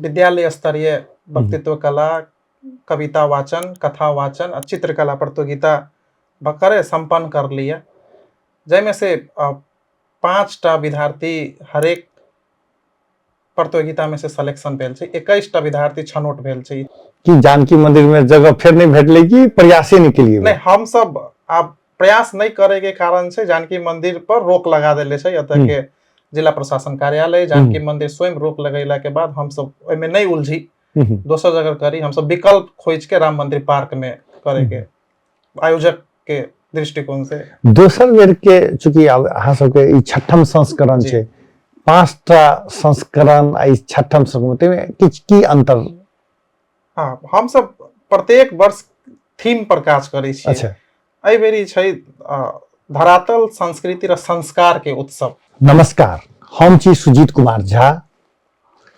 विद्यालय स्तरीय वक्तित्व कला, कविता वाचन, कथा वाचन और चित्रकला प्रतियोगिता बकरे संपन्न कर लिया। जैमे से 5टा विद्यार्थी हरेक प्रतियोगिता में से सिलेक्शन भेल छै, 21टा विद्यार्थी छनौट भेल छै। कि जानकी मंदिर में जगह फिर नहीं भेटले कि प्रयासे निकलिए नहीं, हम सब आप प्रयास नहीं करे के कारण से जानकी मंदिर पर रोक लगा देले छै। अतः के जिला प्रशासन कार्यालय जानकी मंदिर स्वयं रोक लगैला के बाद हम सब ओय में नहीं उलझी, दोसर जगह करी। हम सब विकल्प खोज के राम मंदिर पार्क में करे के आयोजक के दृष्टिकोण से दोसर बेर के चूंकि अहाँ सबके ई 6ठम संस्करण छै, 5टा संस्करण आ ई 6ठम संस्करण में किछ की अंतर? हाँ, हम सब प्रत्येक वर्ष थीम पर काज करै छियै। अच्छा, एहि बेरी छै धरातल संस्कृति र संस्कार के उत्सव। नमस्कार, हम छी सुजीत कुमार झा।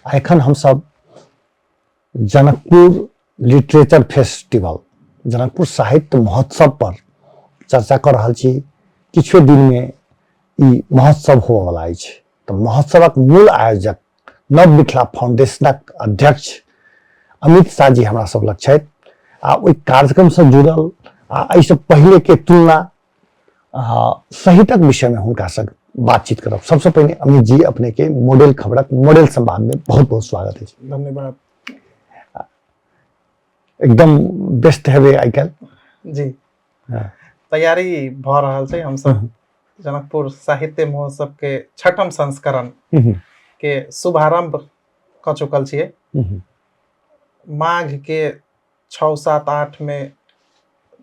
एखन हम सब जनकपुर लिटरेचर फेस्टिवल, जनकपुर साहित्य महोत्सव पर चर्चा कर रहल छी। किछु दिन में ई महोत्सव होबे वाला अछि। तो महोत्सवक मूल आयोजक नव मिथिला फाउंडेशनक अध्यक्ष अमित शाह जी हमरा सब लग छथि आ ओहि कार्यक्रम से जुड़ल आ एहिसँ पहले के तुलना सहितक विषय में हुनका संग बातचीत करब। सबसे पहले अमित जी, अपने के मॉडल खबरक मॉडल संवाद में बहुत बहुत स्वागत है। धन्यवाद। एकदम व्यस्त हेबे आई काल जी। तैयारी भ रहल छै। हम सब जनकपुर साहित्य महोत्सव के 6ठम संस्करण के शुभारंभ क चुकल छियै। माघ के 6, 7, 8 में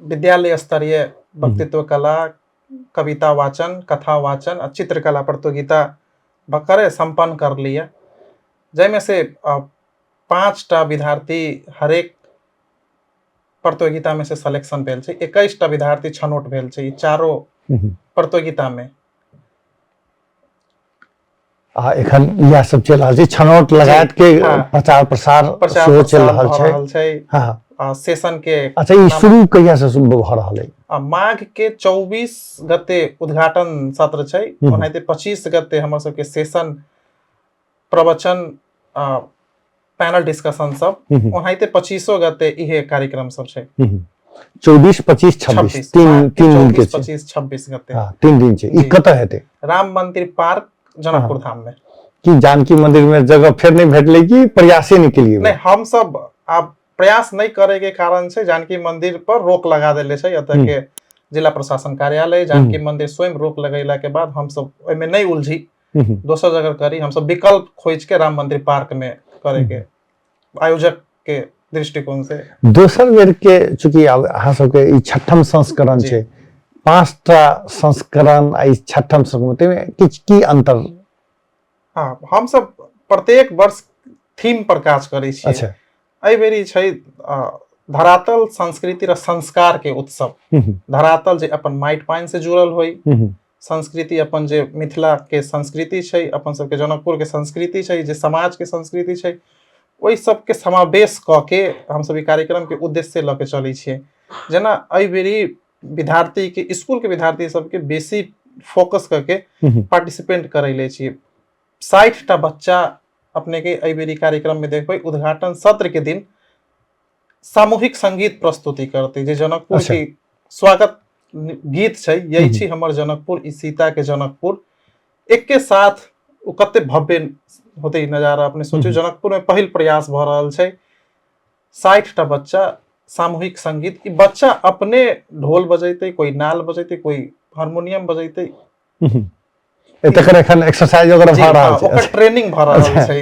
विद्यालय स्तरीय वक्तित्व कला, कविता वाचन, कथा वाचन और चित्रकला प्रतियोगिता बकरे संपन्न कर लिया। जैमे से 5टा विद्यार्थी हरेक प्रतियोगिता में से सिलेक्शन भेल छै, 21टा विद्यार्थी छनौट भेल छै। चारों प्रतियोगिता में एखन यह सब चल रहा है, छनौट लगात के प्रचार प्रसार सेहो चल रहल छै। हां, सेशन के अच्छा, ई शुरू कहिया से शुरू भ रहल है? माघ के 24 गते उद्घाटन सत्र छै। ओनाहिते 25 गते हमर सब के सेशन, प्रवचन, पैनल डिस्कशन सब। ओनाहिते 25 गते इहे कार्यक्रम सब छै। 24, 25, 26 तीन दिन के 25, 26 गते। हां, 3 दिन छै। ई कतऽ हेतै? राम मंदिर पार्क, जनकपुर धाम में। कि जानकी मंदिर में जगह फिर नहीं भेटले कि प्रयासे निकलिए? नहीं, हम सब आप प्रयास नहीं करे के कारण से जानकी मंदिर पर रोक लगा देले छै। अतः के जिला प्रशासन कार्यालय जानकी मंदिर स्वयं रोक लगैला के बाद हम सब ओय में नहीं उलझी, दोसर जगह करी। हम सब विकल्प खोज के राम मंदिर पार्क में करे के आयोजक के दृष्टिकोण से दोसर बेर के चूंकि अहाँ सबके ई 6ठम संस्करण छै, 5टा संस्करण आ ई 6ठम संस्करण में किछ की अंतर? हाँ, हम सब प्रत्येक वर्ष थीम पर काज करै छियै। अच्छा, एहि बेरी छै धरातल संस्कृति र संस्कार के उत्सव। धरातल जे अपन माटि पानि से जुड़ल होई, संस्कृति अपन जे मिथिला के संस्कृति छै, अपन सबके जनकपुर के संस्कृति छै, जे समाज के संस्कृति छै, ओहि सब के समावेश क के हम सब ई कार्यक्रम के उद्देश्य ल के चलै छियै। जेना एहि बेरी विद्यार्थी के, स्कूल के विद्यार्थी सब के बेसी फोकस करके पार्टिसिपेट करैले छियै। 60टा बच्चा अपने के एहि बेरी कार्यक्रम में देखबै। उद्घाटन सत्र के दिन सामूहिक संगीत प्रस्तुति करते, जे जनकपुर की स्वागत गीत छै, यही छी हमर जनकपुर, ई सीता के जनकपुर। एक के साथ ओ कते भव्य होते नजारा अपने सोचो। जनकपुर में पहिल प्रयास भ रहल छै। 60टा बच्चा सामूहिक संगीत। ई बच्चा अपने ढोल बजैते, कोई नाल बजैते, कोई हारमोनियम बजैते। एतकर एखन एक्सरसाइज वगैरह भ रहल छै, ओकर ट्रेनिंग भ रहल छै।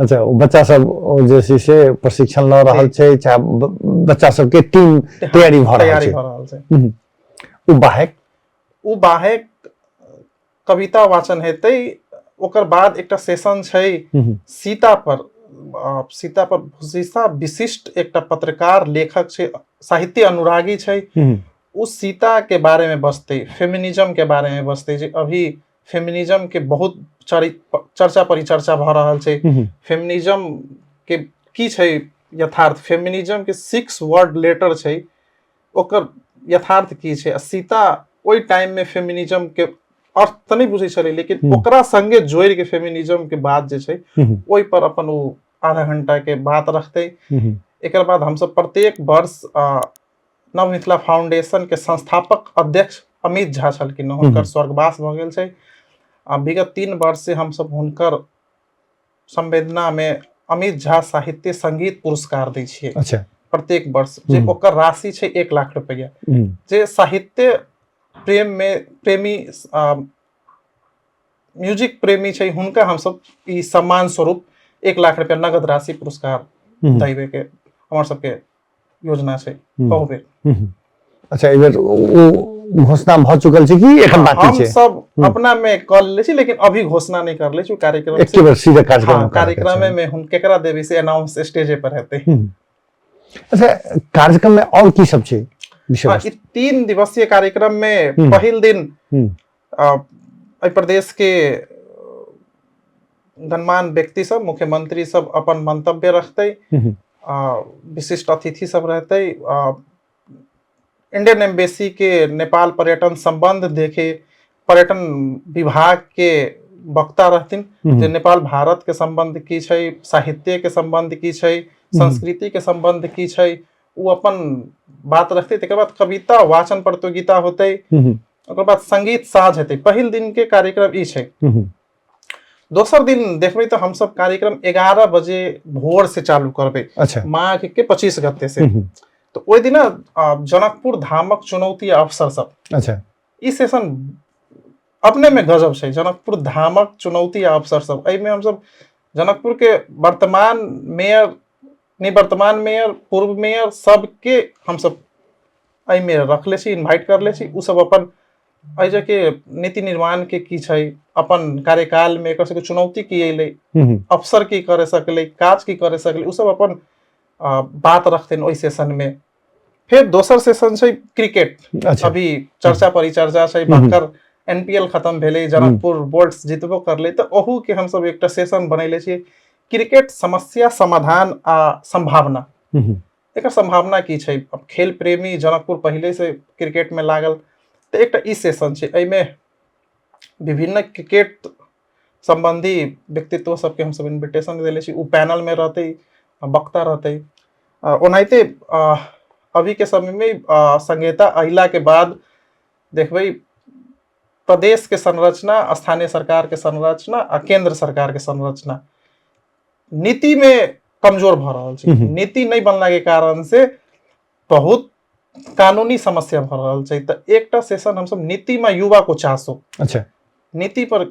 अच्छा, बच्चा सब जे छै से प्रशिक्षण ल रहल छै, चाहे बच्चा सब के टीम तैयारी भ रहल छै। उ बाहेक कविता वाचन हेतै। ओकर बाद एकटा सेशन छै सीता पर। भूषिता विशिष्ट एकटा पत्रकार लेखक छै, साहित्य अनुरागी छै। उस सीता के बारे में बसते, फेमिनिज्म के बारे में बसते, जे अभी फेमिनिज्म के बहुत चर्चा परिचर्चा भ रहल छै। फेमिनिज्म के की छै यथार्थ, फेमिनिज्म के 6 वर्ड लेटर छै, ओकर यथार्थ की छै। सीता ओई टाइम में फेमिनिज्म के अर्थ त नहीं बुझै छलै, लेकिन ओकरा संगे जोड़ के फेमिनिज्म के बात जे छै ओई पर अपन आधा घंटा के बात रखते। एक बाद हम सब प्रत्येक वर्ष नव मिथिला फाउंडेशन के संस्थापक अध्यक्ष अमित झा छलखिन, हुनकर स्वर्गवास भ गेल छै। विगत 3 वर्ष से हम सब हुनकर संवेदना में अमित झा साहित्य संगीत पुरस्कार दै छियै। अच्छा, प्रत्येक वर्ष जे ओकर राशि छै 1 लाख रुपया। जे साहित्य प्रेमी म्यूजिक प्रेमी छै हुनका हम सब ई सम्मान स्वरूप 1 लाख रुपया नगद राशि पुरस्कार दैबे के हमर सबके योजना छै। कहबे अच्छा, एहि बेर ओ घोषणा भ चुकल छै कि एखन बाकी छै? हम सब अपना में कर ले छी, लेकिन अभी घोषणा नहीं कर ले छी। कार्यक्रम एक बार सीधे कार्यक्रम में हम केकरा देबे से अनाउंस स्टेजे पर हेतै। अच्छा, कार्यक्रम में और की सब छै विषय? 3 दिवसीय कार्यक्रम में पहिल दिन प्रदेश के गणमान्य व्यक्ति सब, मुख्यमंत्री सब अपन मंतव्य रखते। विशिष्ट अतिथि सब रहते। इंडियन एम्बेसी के नेपाल पर्यटन संबंध देखे पर्यटन विभाग के वक्ता रहथिन, जे नेपाल भारत के संबंध की छै, साहित्य के संबंध की छै, संस्कृति के संबंध की छै, वो अपन बात रखते। तकर बाद कविता वाचन प्रतियोगिता होते। ओकर बाद संगीत साझ हेतै। पहिल दिन के कार्यक्रम ई छै। दोसर दिन देखबै तो हम सब कार्यक्रम 11 बजे भोर से चालू करबै। अच्छा, माघ के 25 गते से। तो ओहि दिन जनकपुर धामक चुनौती अवसर सब। अच्छा, ई सेशन अपने में गजब छै। जनकपुर धामक चुनौती अवसर सब, एहि में हम सब जनकपुर के वर्तमान मेयर, निवर्तमान मेयर, पूर्व मेयर सबके हम सब एहि में रखले छी, इनवाइट करले छी। उ सब अपन एहि के नीति निर्माण के की छै, अपन कार्यकाल में एकर सबके चुनौती की अइले, अफसर की करे सकले, काज की करे सकले, उ सब अपन बात रखते ओहि सेशन में। फिर दोसर सेशन छै क्रिकेट। अच्छा, अभी चर्चा परिचर्चा छै। भक्कर एनपीएल खत्म भेले, जनकपुर बोर्ड्स जितबो करले, तो ओहू के हम सब एक सेशन बनैले छी, क्रिकेट समस्या समाधान आ संभावना। एक संभावना की छै, अब खेल प्रेमी जनकपुर पहले से क्रिकेट में लागल, तो एक ई सेशन छै। एहि में विभिन्न क्रिकेट संबंधी व्यक्तित्व सबके हम सब इन्विटेशन देले छी। उ पैनल में रहते, वक्ता रहते। ओनाहिते अभी के समय में संहिता अहिला के बाद देखबै प्रदेश के संरचना, स्थानीय सरकार के संरचना आ केंद्र सरकार के संरचना नीति में कमजोर भ रहल छै। नीति नहीं बनला के कारण से बहुत कानूनी समस्या भ रहल छै। तो एकटा सेशन हम सब नीति में युवा को चासो, अच्छा, नीति पर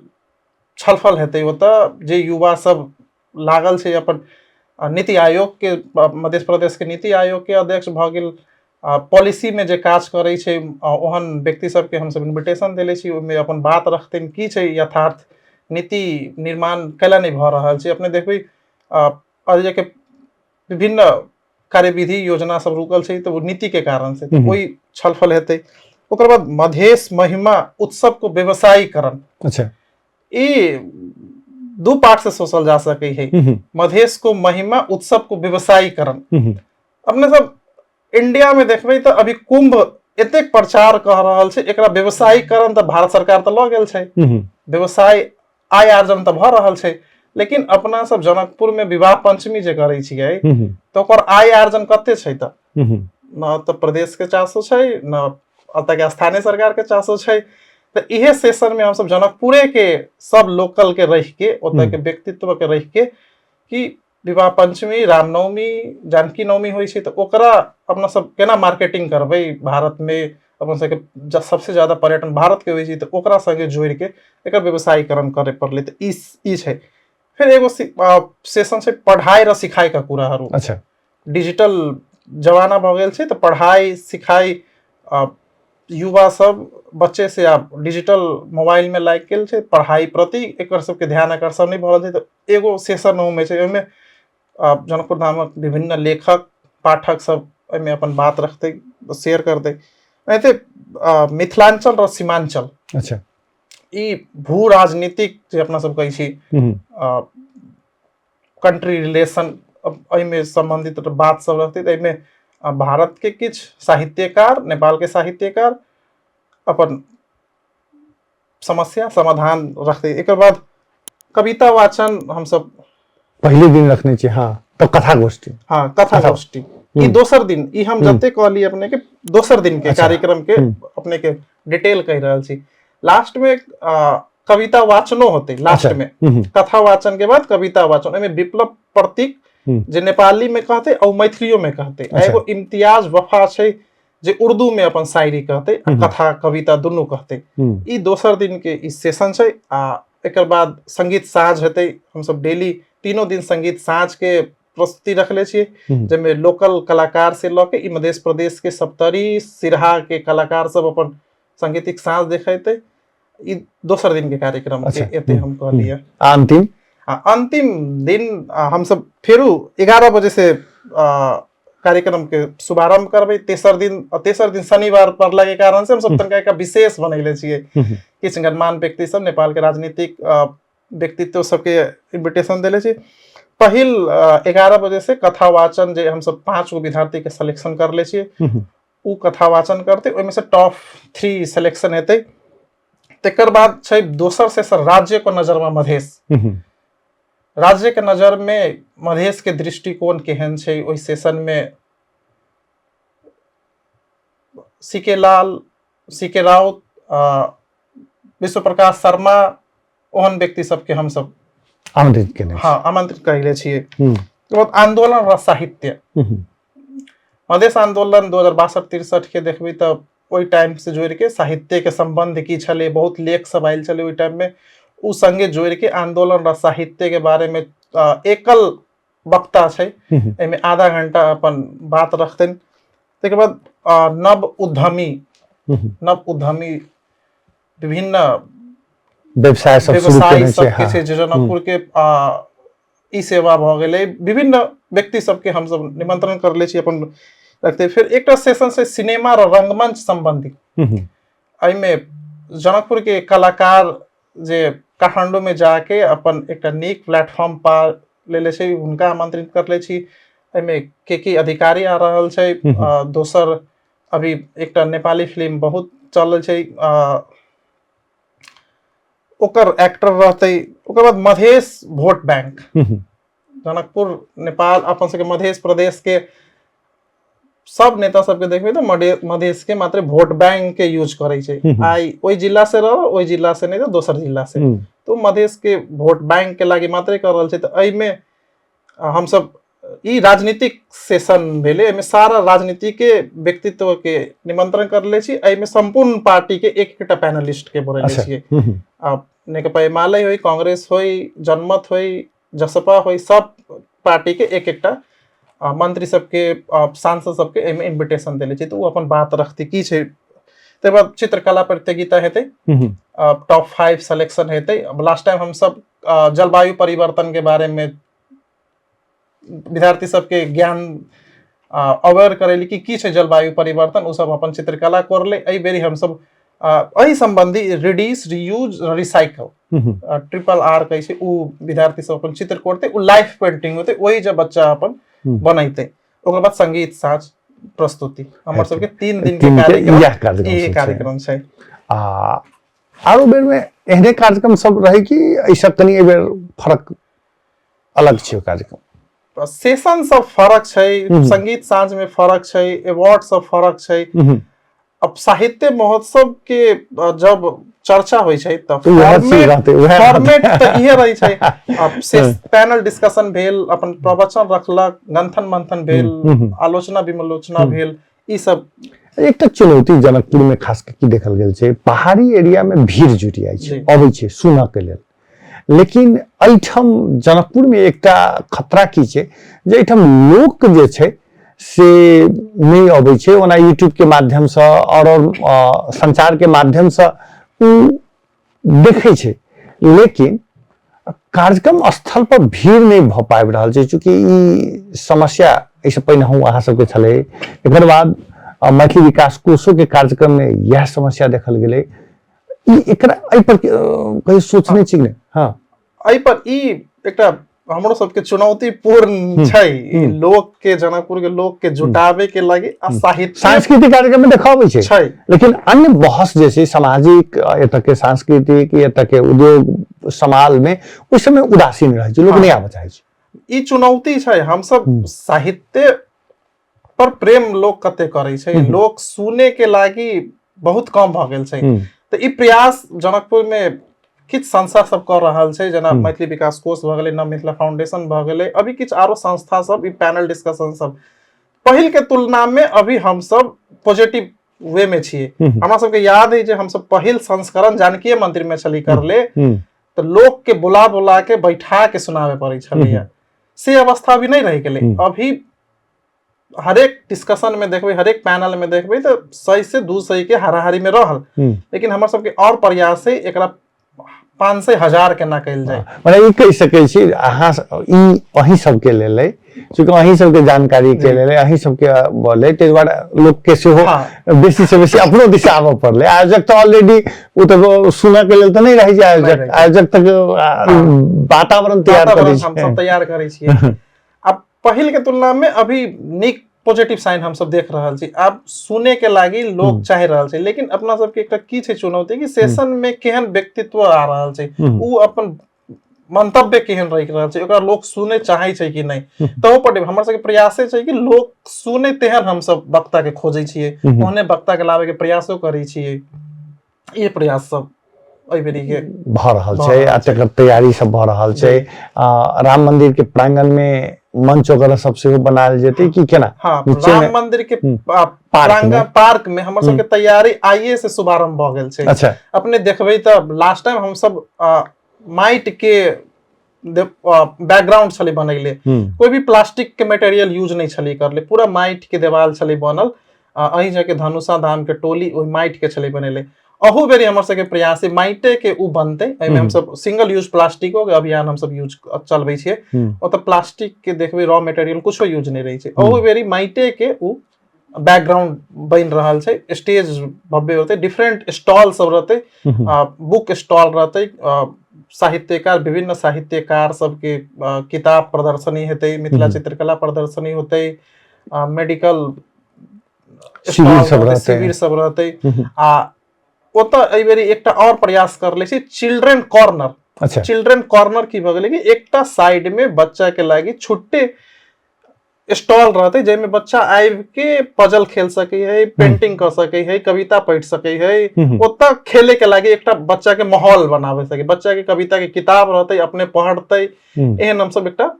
छलफल हेतै। ओतऽ जे युवा सब लागल छै, अपन नीति आयोग के, मध्य प्रदेश के नीति आयोग के अध्यक्ष भ गेल, पॉलिसी में जे काज करे छै, ओहन व्यक्ति सबके हम सब इन्विटेशन देले छी। ओहिमे अपन बात रखते की छै, यथार्थ नीति निर्माण कैला नहीं भ रहल छै। अपने देखबै के विभिन्न कार्यविधि योजना सब रुकल छै, तो वो नीति के कारण से। तो कोई छलफल हेतै। ओकर बाद मधेश महिमा उत्सव को व्यवसायीकरण। अच्छा, ये 2 पार्ट से सोचल जा सके है। मधेश को महिमा, उत्सव को व्यवसायीकरण। अपने सब इंडिया में देखबै तो अभी कुंभ एतेक प्रचार कह रहल छै, एकरा व्यवसायीकरण तो भारत सरकार तो ल गेल छै, व्यवसाय आय आर्जन तो भ रहल छै। लेकिन अपना सब जनकपुर में विवाह पंचमी जे करे छियै, तो ओकर आय आर्जन कते छै? त न तो प्रदेश के चासो छै, न अतः के स्थानीय सरकार के चासो छै। तो इहे सेशन में हम सब जनकपुरे के सब लोकल के रह के, ओतः के व्यक्तित्व के रह के, कि विवाह पंचमी, रामनवमी, जानकी नवमी होइ छै, तो ओकरा अपना सब केना मार्केटिंग करबै भारत में। अपन सबके सबसे ज्यादा पर्यटन भारत के होइ छै, तो ओकरा संगे जोड़ के एकर व्यवसायीकरण करे पड़ले। तो ई छै। फिर एगो सेशन छै पढ़ाई र सिखाई का कुराहरू। अच्छा, डिजिटल जमाना भ गेल छै, तो पढ़ाई सिखाई युवा सब बच्चे से आप डिजिटल मोबाइल में लाग गेल छै, पढ़ाई प्रति एकर सबके ध्यान आकर्षण नहीं भ रहल छै। तो एगो सेशन में छै, ओहिमे जनकपुर धामक विभिन्न लेखक पाठक सब एहिमे अपन बात रखते, शेयर करते। एनाहिते मिथिलांचल और सीमांचल, अच्छा, ई भू राजनीतिक जे अपना सब कहै छी, कंट्री रिलेशन, एहिमे संबंधित बात सब रखते। तो एहिमे भारत के किछ साहित्यकार, नेपाल के साहित्यकार अपन समस्या समाधान रखते। एक बाद कविता वाचन हम सब पहले दिन रखने चाहिए। हाँ, तो कथा गोष्ठी। हाँ, कथा गोष्ठी ई दोसर दिन, ई हम जते कहली अपने के दोसर दिन के कार्यक्रम के अपने के डिटेल कह रहल छी। लास्ट में कविता वाचनो होते, लास्ट में कथा वाचन के बाद कविता वाचन, एमे विप्लव प्रतीक जे नेपाली में कहते और मैथिलियो में कहते, एगो इम्तियाज वफा छै जे उर्दू में अपन शायरी कहते, कथा कविता दुनू कहते। ई दोसर दिन के ई सेशन छै। एकर बाद संगीत साँझ हेतै। हम सब डेली तीनों दिन संगीत साँझ के प्रस्तुति रखले छियै, जेमे लोकल कलाकार से लऽ के ई मध्य प्रदेश के सप्तरी सिरहा के कलाकार सब अपन सांगीतिक साँझ देखेते। ई दोसर दिन के कार्यक्रम के एते हम कहलिए। अंतिम दिन हम सब फेरू 11 बजे से कार्यक्रम के शुभारंभ करबै। तेसर दिन शनिवार पड़ला के कारण से हम सब तनका एक विशेष बनैले छियै। किछु गणमान्य व्यक्ति सब, नेपाल के राजनीतिक व्यक्तित्व सबके इन्विटेशन देले छी। पहिल 11 बजे से कथा वाचन जे हम सब 5 गो विद्यार्थी के सिलेक्शन कर ले छियै, उ कथा वाचन करते, ओहिमे से टॉप 3 सिलेक्शन हेतै। तेकर बाद छै दोसर सेशन राज्य को नजर में मधेश। राज्य के नजर में मधेश के दृष्टिकोण केहन छै, ओहि सेशन में सीके लाल, सीके राउत, विश्व प्रकाश शर्मा ओहन व्यक्ति सबके हम सब आमंत्रित केने। हाँ, आमंत्रित कैले छियै। आंदोलन र साहित्य, मधेश आंदोलन 2062-63 के देखबै तऽ ओहि टाइम से जोड़ के साहित्य के संबंध की छले, बहुत लेख सब आयल छले ओहि टाइम में। उ संगे जोड़ के आंदोलन र साहित्य के बारे में एकल वक्ता छै, एमे आधा घंटा अपन बात रखतेन। तेकर बाद नव उद्यमी विभिन्न व्यवसाय सब शुरू केने छै, जनकपुर के ई सेवा भ गेलै, विभिन्न व्यक्ति सबके हम सब निमंत्रण करले छी अपन रखते। फिर एक सेशन से सिनेमा और रंगमंच संबंधी, एमे जनकपुर के कलाकार जे काठमांडू में जाके अपन एक नीक प्लेटफॉर्म पा लेले छै, उनका आमंत्रित करले छी। एमे के अधिकारी आ रहल छै। दोसर अभी एक नेपाली फिल्म बहुत चल छै, ओकर एक्टर रहते। ओकर बाद मधेश वोट बैंक, जनकपुर नेपाल अपन सबके मध्य प्रदेश के सब नेता सबके देखबे तो मधेश के मात्र वोट बैंक के यूज करे छै। आई ओई जिला से रहो, ओई जिला से नहीं तो दोसर जिला से, तो मधेश के वोट बैंक के लागी मात्र कर रहल छै। तो एहि में हम सब ई राजनीतिक सेशन भेले, एमे सारा राजनीति के व्यक्तित्व के निमंत्रण कर ले छी। एहि में संपूर्ण पार्टी के एक पैनलिस्ट के बोले छियै। अब नेकपा एमाले होई, कांग्रेस होई, जनमत होई, जसपा होई, सब पार्टी के एक मंत्री सबके सांसद सबके एमे इन्विटेशन देले छै। तो उ अपन बात रखती की छै। ते बाद चित्रकला प्रतियोगिता हेतै, टॉप 5 सिलेक्शन हेतै। लास्ट टाइम हम सब जलवायु परिवर्तन के बारे में विद्यार्थी सबके ज्ञान अवेयर करेली कि छै जलवायु परिवर्तन, उ सब अपन चित्रकला करले। एहि बेरी हम सब एहि संबंधी रिड्यूस, रियूज, रिसाइकल RRR कहै छै, उ विद्यार्थी सब अपन चित्र कोरते, उ लाइफ पेंटिंग होते, वही जब बच्चा अपन बनैते। ओकर बाद संगीत साँझ प्रस्तुति, हमर सबके 3 दिन के कार्यक्रम छै। आरो बेर में एहने कार्यक्रम सब रहे कि ऐसा कनी ए बेर फरक अलग छै कार्यक्रम? सेशन सब फरक छै, संगीत साँझ में फरक छै, अवार्ड सब फरक छै। अब साहित्य महोत्सव के जब चर्चा होइ छै तब फॉर्मेट त इहे रहै छै। अब से पैनल डिस्कशन भेल, अपन प्रवचन रखलक, गंथन मंथन भेल, आलोचना विमलोचना भेल, ई सब। एकटा चुनौती जनकपुर में खास करके देखल गेल छै, पहाड़ी एरिया में भीड़ जुटि जाइ छै, अबै छै सुनऽ के लेल। लेकिन एहिठाम जनकपुर में एकटा खतरा की छै जे एहिठाम लोक जे छै से नहीं अबै छै। ओना यूट्यूब के माध्यम से और संचार के माध्यम से देखे छै, लेकिन कार्यक्रम स्थल पर भीड़ नहीं भ पाबि रहल छै। चूंकि ई समस्या एहिसँ पहिने अहाँ सबके छलै, एकर बाद मैथिली विकास कोषो के कार्यक्रम में यह समस्या देखल गेलै। एकरा एहि पर कहीं सोचने छी ने? हाँ, एहि पर ई एकटा हमरो सबके चुनौतीपूर्ण छै। लोक के, जनकपुर के लोक के जुटावे के लागी आ साहित्य सांस्कृतिक कार्यक्रम में देखाबै छै, लेकिन अन्य बहस जे छै सामाजिक, एतऽ के सांस्कृतिक, एतऽ के उद्योग समाल में उस समय उदासीन रहै छै, लोक नहीं आबऽ चाहै छै। ई चुनौती छै। हम सब साहित्य पर प्रेम लोग कते करे छै, लोग सुने के लागी बहुत कम भ गेल छै। तो ई प्रयास जनकपुर में किछ संस्था सब कर रहल छै, जना मैथिली विकास कोष भ गेलै, नव मिथिला फाउंडेशन भ गेलै, अभी किछ आरो संस्था सब ई पैनल डिस्कशन सब पहिल के तुलना में अभी हम सब पॉजिटिव वे में छिए। हमरा सबके याद है जे हम सब पहिल संस्करण जानकीय मंदिर में छली करले, तो लोग के बुला बुला के बैठा के सुनावे पड़े छलिए, से अवस्था अभी नहीं रह गेलै। अभी हरेक डिस्कशन में देखबे, हरेक पैनल में देखबे तो 100 से 200 के हाराहारी में रहल, लेकिन हमर सबके और प्रयास है एकरा 500 1000 के ना कल जाए। माने ई कह सकै छी अहाँ ई अहीं सबके लेल है, चूँकि अहीं सबके जानकारी के लेल अहीं सबके बोले, ते दुआरे लोग के से हो बेसी से बेसी अपनो दिशा आबऽ पड़ले। आयोजक तो ऑलरेडी वो तो सुना के लेल तो नहीं रही जाए, आयोजक तक वातावरण तैयार करै छै, हम सब तैयार करै छियै। अब पहिल के तुलना में अभी निक पॉजिटिव साइन हम सब देख रहल छी, अब सुने के लागी लोग चाह रहल छै। लेकिन अपना सबके एकटा की छै चुनौती कि सेशन में केहन व्यक्तित्व आ रहल छै, उ अपन मंतव्य केहन रह रहल छै, ओकरा लोग सुने चाहे छै कि नहीं। तो पर हमर सबके प्रयासे छै कि लोग सुने तेहन हम सब वक्ता के खोजे छियै, ओहने वक्ता के लावे के प्रयासो करै छियै। ये प्रयास सब ओइ बेरी के भ रहल छै आ तकर तैयारी सब भ रहल छै। राम मंदिर के प्रांगण में मंच वगैरह सब से बनायल जेतै कि केना? हाँ, राम मंदिर के प्रांगण पार्क में हमर सबके तैयारी आइए से शुभारंभ भ गेल छै। अच्छा, अपने देखबै त लास्ट टाइम हम सब माइट के बैकग्राउंड छले बनैले, कोई भी प्लास्टिक के मटेरियल यूज नहीं छले करले, पूरा माइट के देवाल छले बनल। अही जाके धनुषा धाम के टोली ओहि माइट के छले बनेले। अहू बेरी हमर सबके प्रयास है माइटे के उ बनते, एमे हम सब सिंगल यूज प्लास्टिको के अभियान हम सब यूज चलबै छियै। ओ त प्लास्टिक के देखबै रॉ मटेरियल कुछो यूज नहीं रही छै, अहू बेरी माइटे के उ बैकग्राउंड बन रहल छै। स्टेज भव्य होते, डिफरेंट स्टॉल सब रहते, बुक स्टॉल रहते, साहित्यकार विभिन्न साहित्यकार सबके किताब प्रदर्शनी हेतै, मिथिला चित्रकला प्रदर्शनी होते, मेडिकल शिविर सब रहते। आ ओतऽ एहि बेरी एकटा और प्रयास करले छी, चिल्ड्रन कॉर्नर। अच्छा, चिल्ड्रन कॉर्नर की भ गेलै कि एकटा साइड में बच्चा के लागी छुट्टे स्टॉल रहते, जेमे बच्चा आबि के पजल खेल सके है, पेंटिंग कर सके है, कविता पढ़ सके है। ओतऽ खेले के लागी एकटा बच्चा के माहौल बनावे सके, बच्चा के कविता के किताब रहते, अपने पढ़ते, एहन हम सब एकटा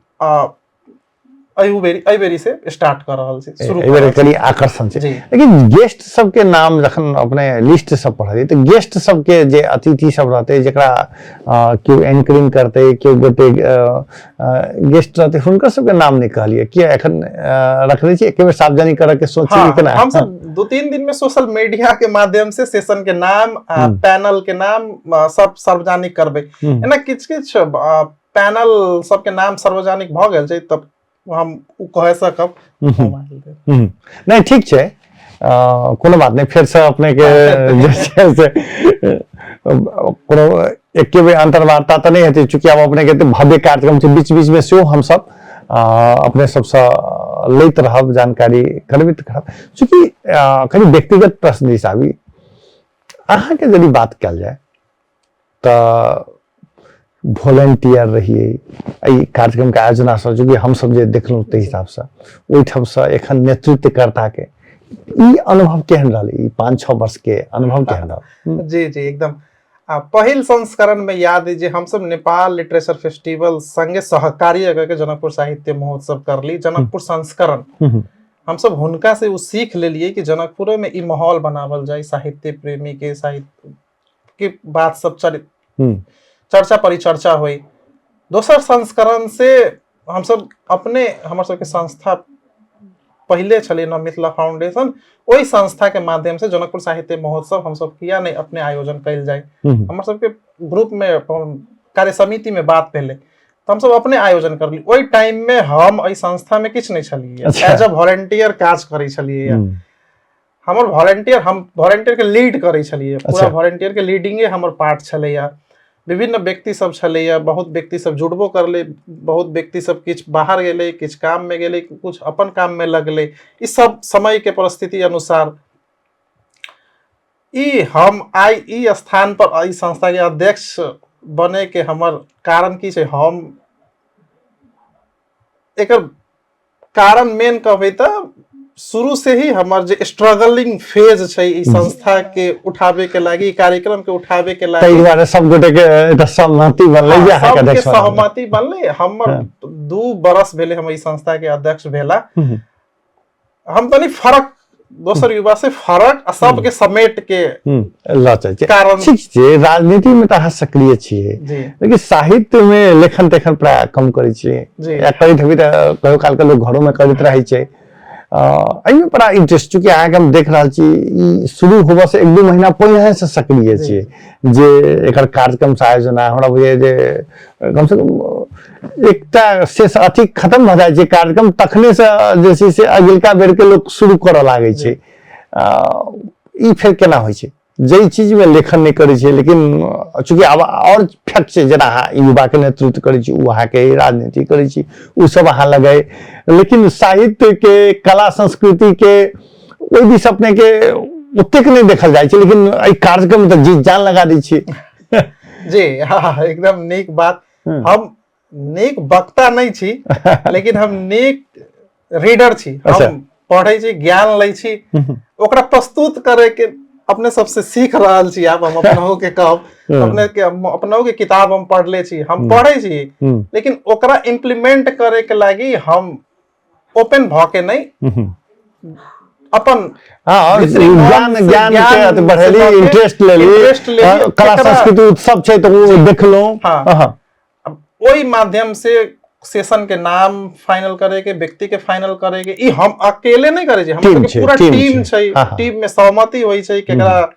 एहि बेरी से स्टार्ट कर रहल छी, शुरू एहि बेरी कनी आकर्षण छै। लेकिन गेस्ट सबके नाम जखन अपने लिस्ट सब पढ़लिए त गेस्ट सबके जे अतिथि सब रहते, जेकरा केओ एंकरिंग करते, केओ गोटे गेस्ट रहते, हुनकर सबके नाम नहीं कहलिए कि एखन रखले छी, एक बेर सार्वजनिक करऽ के सोचली कि ना? हम सब 2-3 दिन में सोशल मीडिया के माध्यम से सेशन के नाम, पैनल के नाम सब सार्वजनिक करबै। एना किछ-किछ पैनल सबके नाम सार्वजनिक भ गेल छै, तब हम उ कह सकब। नहीं ठीक छै, कोनो बात नहीं, फिर से अपने के जे छै से कोनो एके बेर अंतर्वार्ता तो नहीं हेतै, चूंकि अब अपने के भव्य कार्यक्रम छै, बीच बीच में सेहो हम सब अपने सबसे लैत रहब, जानकारी करबैत रहब। चूंकि कनी व्यक्तिगत प्रश्न दिस आबी, अहाँ के यदि बात कल जाए तो वॉलंटियर रहिए एहि कार्यक्रम के आयोजना से, चूंकि हम सब जे देखलहुँ ताहि हिसाब से ओहि ठाम से एखन नेतृत्वकर्ता के ई अनुभव केहन रहल, ई 5-6 वर्ष के अनुभव केहन रहल? जी जी एकदम। पहिल संस्करण में याद है जे हम सब नेपाल लिटरेचर फेस्टिवल संगे सहकार्य करके जनकपुर साहित्य महोत्सव करली, जनकपुर संस्करण। हम सब हुनका से उ सीख लेलिए कि जनकपुर में ई माहौल बनावल जाए, साहित्य प्रेमी के साहित्य के बात सब चर्चा परिचर्चा हुई। दोसर संस्करण से हम सब अपने हमर सबके संस्था पहले छले न मिथिला फाउंडेशन, ओहि संस्था के माध्यम से जनकपुर साहित्य महोत्सव हम सब किया नहीं अपने आयोजन कल जाए। हमर सबके ग्रुप में कार्य समिति में बात पहले तो हम सब अपने आयोजन करली। ओहि टाइम में हम एहि संस्था में किछ नहीं छलिए, एज अ वॉलंटियर काज करै छलिए। हमर वॉलंटियर, हम वॉलंटियर के लीड करै छलिए, पूरा वॉलंटियर के लीडिंगे हमर पार्ट छलैया। विभिन्न व्यक्ति सब छलैया, बहुत व्यक्ति सब जुड़बो करले, बहुत व्यक्ति सब किछ बाहर गेले, किछ काम में गेले, कुछ अपन काम में लगले। ई सब समय के परिस्थिति अनुसार ई हम आई ई स्थान पर ई संस्था के अध्यक्ष बने के हमर कारण की छै, हम एक कारण मेन कहबै त शुरू से ही हमार जे स्ट्रगलिंग फेज छै ई संस्था के उठावे के लागी, ई कार्यक्रम के उठावे के लागी, ताहि दुआरे सब गोटे के एकटा सहमति बनलै जे अहाँ के सबके अध्यक्ष सहमति बनलै। हमर 2 बरस भेले हम ई संस्था के अध्यक्ष भेला। हम तनी फरक दोसर युवा से फरक आ सबके समेट के लचै छै कारण ठीक छै। राजनीति में तो अहाँ सक्रिय छियै, जी लेकिन साहित्य में लेखन तेखन प्राय कम करै छियै जी या करैत हेबै तऽ कहियो काल के लोग घरों में करैत रहै छै। एहिमे बड़ा इंटरेस्ट चूँकि अहाँके हम देख रहल छी ई शुरू होबऽ से 1-2 महीना पहिले से सक्रिय छियै जे एकर कार्यक्रम से आयोजन हमरा बुझाइए जे कम से कम एकटा शेष अथी खत्म भऽ जाइ छै कार्यक्रम तखने से जे छै से अगिलका बेर के लोग शुरू करऽ लागै छै। ई फेर केना होइ छै जई चीज में लेखन नहीं करै छै, लेकिन चूंकि अब और फैक्ट छै जेना अहाँ युवा के नेतृत्व करै छी, वहाँ के राजनीति करै छी, उ सब अहाँ लगे, लेकिन साहित्य के कला संस्कृति के ओहि दिस अपने के ओतेक नहीं देखल जाइ छै, लेकिन एहि कार्यक्रम में तो जी जान लगा दै छी। जी हाँ एकदम नीक बात। हम नीक वक्ता नहीं छी लेकिन हम नीक रीडर छी। हम पढ़ै छी, ज्ञान लै छी, ओकरा प्रस्तुत करे के अपने सबसे सीख रहल छी। आप हम अपनों के कहब अपनों के किताब हम पढ़ले छी, हम पढ़े छी, लेकिन ओकरा इम्प्लीमेंट करे के लागी हम ओपन भ के नहीं अपन ज्ञान के बढ़ेली, इंटरेस्ट लेली, कला संस्कृति उत्सव छै तो वो देखलो। ओई माध्यम से सेशन के नाम फाइनल करे के, व्यक्ति के फाइनल करे के, ई हम अकेले नहीं करे छी, हम पूरा टीम छै। टीम में सहमति होई छै केकरा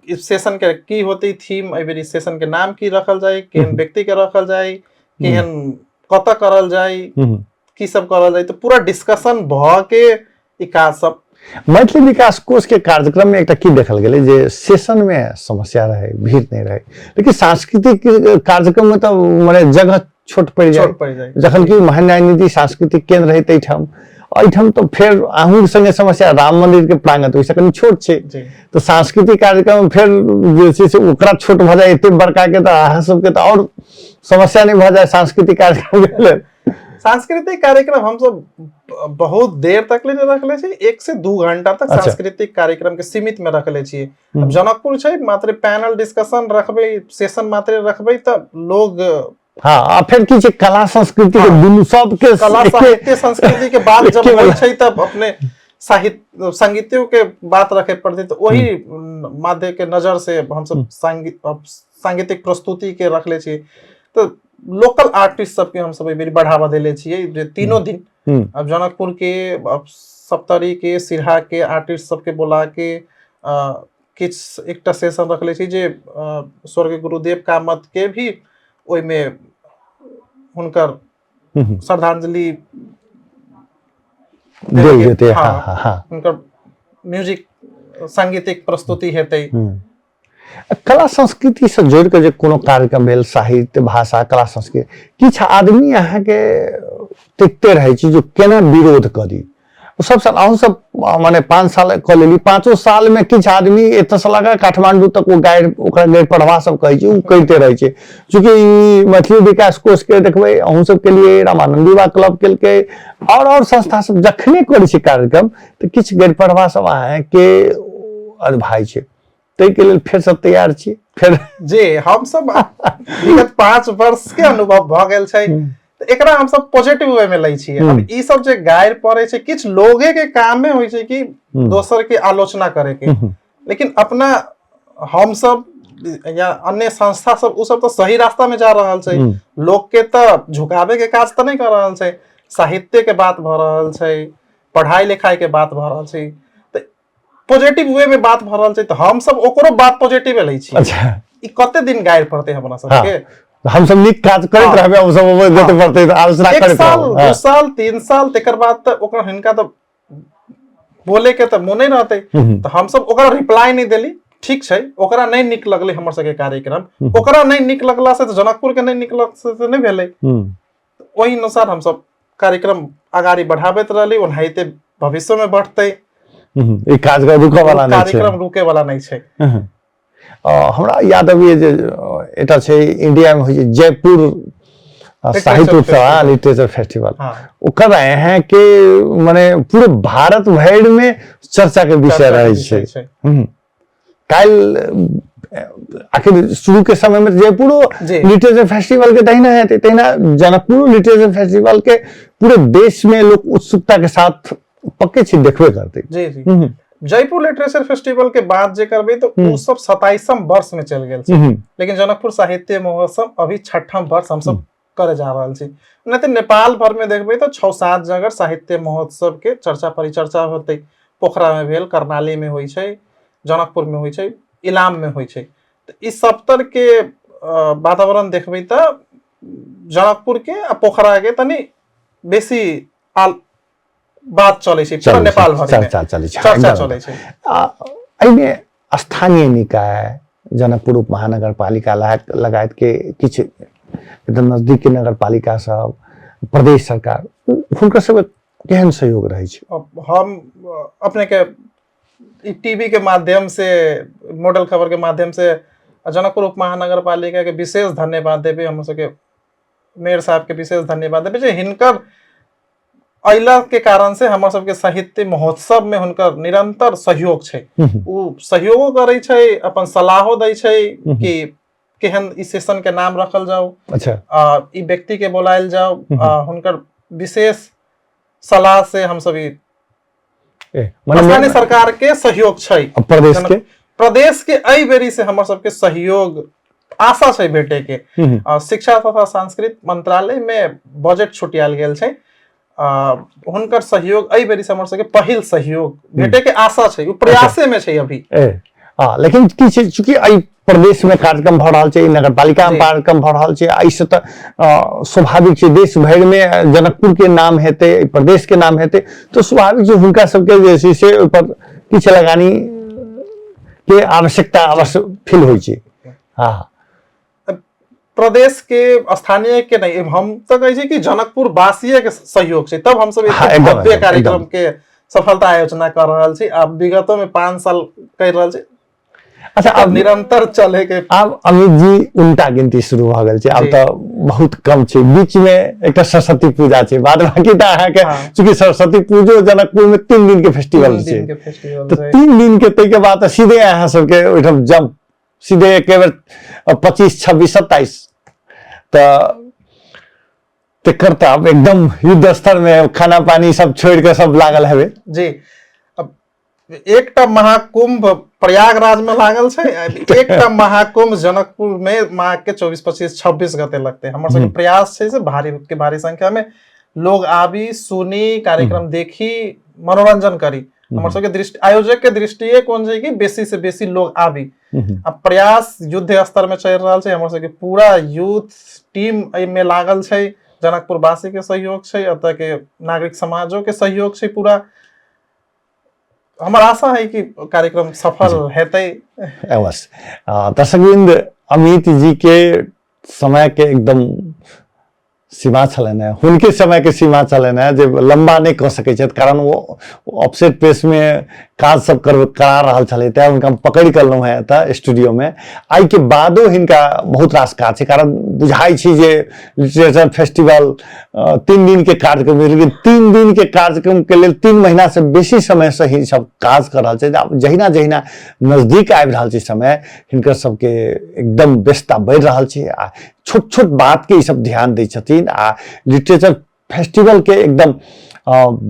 इस सेशन के की होती थीम, एहि बेर सेशन के नाम की रखल जाए, केहन व्यक्ति के रखल जाए, केहन कत करल जाए, की सब करल जाए, तो पूरा डिस्कशन भ के ई काज सब। मैथिली विकास कोष के कार्यक्रम में एकटा की देखल गेलै जे सेशन में समस्या रहे, भीड़ नहीं रहे, लेकिन सांस्कृतिक कार्यक्रम में तो माने जगह छोट पड़ जाए, जखन कि महान्याय निधि सांस्कृतिक केंद्र रहे एहिठाम तो फिर अहूँ संगे समस्या राम मंदिर के प्रांगण ओहिसँ कनि छोट छै, तो सांस्कृतिक कार्यक्रम फिर जे छै से ओकरा छोट भ जाए, एते बड़का के तो अहाँ सबके तो और समस्या नहीं भ जाए सांस्कृतिक कार्यक्रम के लेल। सांस्कृतिक कार्यक्रम हम सब बहुत देर तक ले रखले छी, 1 से 2 घंटा तक सांस्कृतिक कार्यक्रम के सीमित में रखले छी। अब जनकपुर छै मात्र पैनल डिस्कशन रखबै, सेशन मात्र रखबै त लोग हाँ फिर की कला संस्कृति के दुनू सब के कला साहित्य संस्कृति के बात जब होइ छै तब अपने साहित्य संगीतियों के बात रखे पड़ते, तो वही माध्यम के नजर से हम सब सांगीतिक प्रस्तुति के रखले छी। तो लोकल आर्टिस्ट सबके हम सब बेरी बढ़ावा देले छियै जे 3 दिन अब जनकपुर के, अब सप्तरी के, सिरहा के आर्टिस्ट सबके बुला के किछ एकटा सेशन रखले छी जे स्वर्गीय गुरुदेव कामत के भी ओई में हुनकर श्रद्धांजलि देल जेतै। हुनकर म्यूजिक सांगीतिक प्रस्तुति हेतै। कला संस्कृति से जोड़ के जे कोनो कार्यक्रम भेल, साहित्य भाषा कला संस्कृति, किछ आदमी अहाँ के देखते रहे छी जो केना विरोध करी, सब साल अहूँ सब माने 5 साल क लेली, 5 साल में किछ आदमी एत से लगा काठमांडू तक वो गाइड ओकरा गाइड पढ़वा सब कहै छै, उ कहते रहे छै। चूंकि मैथिली विकास कोष के देखबै अहूँ सब के लिए रामानंद युवा क्लब के और संस्था सब जखने करै छै कार्यक्रम तो किछ गाइड पढ़वा सब अहाँ के भाई छै, तै के लेल फेर सब तैयार छी फिर जी। हम सब विगत 5 वर्ष के अनुभव भ गेल छै, एकरा हम सब पॉजिटिव वे में लै छियै। अब ई सब जे गाइड पड़े छै, किछ लोगे के काम में होय छै कि दोसर के आलोचना करे के, लेकिन अपना हम सब या अन्य संस्था सब उ सब तो सही रास्ता में जा रहल छै, लोग के तो झुकावे के काज तो नहीं कर रहल छै, साहित्य के बात भ रहल छै, पढ़ाई लिखाई के बात भ रहल छै, पॉजिटिव वे में बात भ रहल छै, तो हम सब ओकरो बात पॉजिटिव लै छी। अच्छा ई कते दिन गाइड पड़ते हमरा सबके, हम सब नीक काज करैत रहबै, हम सब देते पड़ते आलोचना करैत 1 साल 2 साल 3 साल तेकर बाद त ओकरा हिनका तो बोले के तो मुंह नहीं रहते, तो हम सब ओकरा रिप्लाई नहीं देली। ठीक छै, ओकरा नहीं निक लगले हमर सबके कार्यक्रम, ओकरा नहीं निक लगला से तो जनकपुर के नहीं निक लग से नहीं भेलै, ओही अनुसार हम सब कार्यक्रम आगाड़ी बढ़ाबैत रहली, ओनाहिते भविष्य में बढ़तै। ई काज रुके वाला नहीं छै, कार्यक्रम रुके वाला नहीं छै। हमरा याद अबैये जे एटा छै इंडिया में होइ छै जयपुर साहित्य उत्सव लिटरेचर फेस्टिवल हाँ कर रहे हैं कि माने पूरे भारत भर में चर्चा के विषय रहे छे। काल आखिर शुरू के समय में जयपुर लिटरेचर फेस्टिवल के तहिना है, तहिना जनकपुर लिटरेचर फेस्टिवल के पूरे देश में लोग उत्सुकता के साथ पक्के चीज देखबे करते। जी जी जयपुर लिटरेचर फेस्टिवल के बाद जे करबे तो वो सब 27वां वर्ष में चल गेल छै, लेकिन जनकपुर साहित्य महोत्सव अभी 6वां वर्ष हम सब करे जा रहल छी। नहीं तो नेपाल भर में देखबे तो 6-7 जगह साहित्य महोत्सव के चर्चा परिचर्चा होते। पोखरा में भेल, करनाली में होई छै, जनकपुर में होई छै, इलाम में होई छै। तो इस सप्तर के वातावरण देखबे तो जनकपुर के आ पोखरा के तनी बेसी बात चले छै, पूरा नेपाल भर में चर्चा चले छै। एहिमे स्थानीय निकाय जनकपुर उप महानगर पालिका लगायत के किछ एकदम नजदीक के नगर पालिका सब, प्रदेश सरकार, हुनकर सब केहन सहयोग रहे छै? हम अपने के टीवी के माध्यम से, मॉडल खबर के माध्यम से जनकपुर उप महानगर पालिका के विशेष धन्यवाद देबे। हम सबके मेयर साहब के विशेष धन्यवाद देबे जे हिनकर अइला के कारण से हमर सबके साहित्य महोत्सव में हुनकर निरंतर सहयोग छै। उ सहयोगो करे छै, अपन सलाहो दै छै कि केहन ई सेशन के नाम रखल जाओ, अच्छा ई व्यक्ति के बोलायल जाओ। हुनकर विशेष सलाह से हम सब स्थानीय सरकार के सहयोग छै। प्रदेश के एहि बेरी से हमर सबके सहयोग आशा छै भेटे के। शिक्षा तथा सांस्कृतिक मंत्रालय में बजट छुटियाल गेल छै, हुनकर सहयोग एहि बेरी से हमर सबके पहिल सहयोग भेटे के आशा छै, उ प्रयासे में छै अभी। लेकिन की छै, चूंकि एहि प्रदेश में कार्यक्रम भ रहल छै, नगर पालिका में कार्यक्रम भ रहल छै, एहिसे त स्वाभाविक छै देश भर में जनकपुर के नाम हेते, प्रदेश के नाम हेते, तो स्वाभाविक छै हुनका सबके जे छै से ओइ पर किछ लगानी के आवश्यकता अवश्य फील होइ छै। हाँ प्रदेश के स्थानीय के नहीं, हम तो कहे छी कि जनकपुर वासीय के सहयोग छै, तब हम सब भव्य कार्यक्रम के सफलता आयोजना कर रहल छी। अब विगतों में 5 साल कर रहल छी। अच्छा अब निरंतर चले के अब अमित जी उल्टा गिनती शुरू भ गेल छै, अब तो बहुत कम छै। बीच में एक सरस्वती पूजा छै, बाद बाकी त अहाँ के चूंकि सरस्वती पूजो जनकपुर में 3 दिन के फेस्टिवल छै, तो 3 दिन के तै के बाद सीधे अहाँ सब के ओइठम जंप सीधे एक बेर 25, 26, 27 तो करता अब एकदम युद्ध स्तर में खाना पानी सब छोड़ के सब लागल है जी। अब एकटा महाकुंभ प्रयागराज में लागल छै, एकटा महाकुंभ जनकपुर में माह के 24, 25, 26 गते लगते। हमर सबके प्रयास छै से भारी संख्या में लोग आबी, सुनी, कार्यक्रम देखी, मनोरंजन करी। हमर सबके दृष्टि, आयोजक के दृष्टि कोन छै कि बेसी से बेसी लोग आबी। अब प्रयास युद्ध स्तर में चल रहल छै, हमर सबके पूरा यूथ टीम एहि में लागल छै, जनकपुर वासी के सहयोग छै, अतः के नागरिक समाजों के सहयोग छै पूरा। हमारा आशा है कि कार्यक्रम सफल हेतै अवश्य। दर्शकवृंद, अमित जी के समय के एकदम सीमा छलन है, हुनके समय के सीमा छलन है जे लंबा नहीं कह सके छथि, कारण वो ऑफसेट प्रेस में काज सब करा रहल छलै, तै हुनका पकड़ के लौ है त स्टूडियो में। आई के बादो हिनका बहुत रास काज छै, कारण बुझाई छै जे लिटरेचर फेस्टिवल 3 दिन के कार्यक्रम, लेकिन 3 दिन के कार्यक्रम के लेल 3 महीना से बेसी समय से ही सब काज कर रहल छै। जहिना जहिना नजदीक आबि रहल छै समय, हिनकर सबके एकदम व्यस्तता बढ़ि रहल छै आ छोट छोट बात के सब ध्यान दै छथिन। आ लिटरेचर फेस्टिवल के एकदम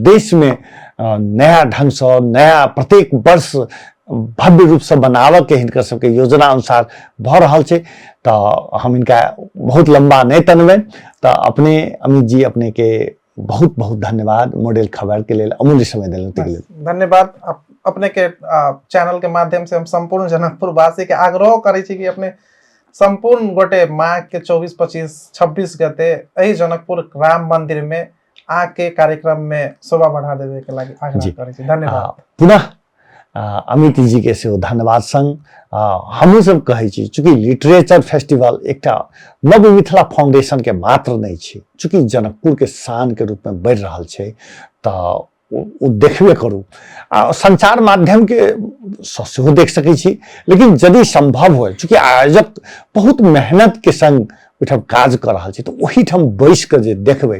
देश में नया ढंग से, नया प्रत्येक वर्ष भव्य रूप से बनावे के हिनकर सबके योजना अनुसार भ रहल छै। तो हम इनका बहुत लंबा नहीं तनबे, तो अपने अमित जी अपने के बहुत बहुत धन्यवाद मॉडल खबर के लिए अमूल्य समय देने के लिए। धन्यवाद। अपने के चैनल के माध्यम से हम संपूर्ण जनकपुर वासी के आग्रह करे छी कि अपने संपूर्ण गोटे माह के 24, 25, 26 गते एही जनकपुर राम मंदिर में आके कार्यक्रम में शोभा बढ़ा देवे के लागि आग्रह करे छी। धन्यवाद। पुनः अमित जी के सेहो धन्यवाद संग हमहूँ सब कहे छी, चूंकि लिटरेचर फेस्टिवल एकटा नव मिथिला फाउंडेशन के मात्र नहीं छै, चूंकि जनकपुर के शान के रूप में बढ़ रहल छै, तो वो देखबे करू। संचार माध्यम के सेहो देख सकै छी, लेकिन यदि संभव हो, चूंकि आयोजक बहुत मेहनत के संग ओहिठाम काज कर रहा छी तो वही ठाम बैस के जे देखबै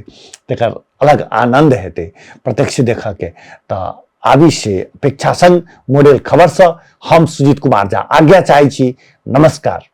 तकर अलग आनंद हेतै प्रत्यक्ष देखऽ के। तो आबी से अपेक्षा संग मॉडल खबर से हम सुजीत कुमार झा आज्ञा चाहै छी। नमस्कार।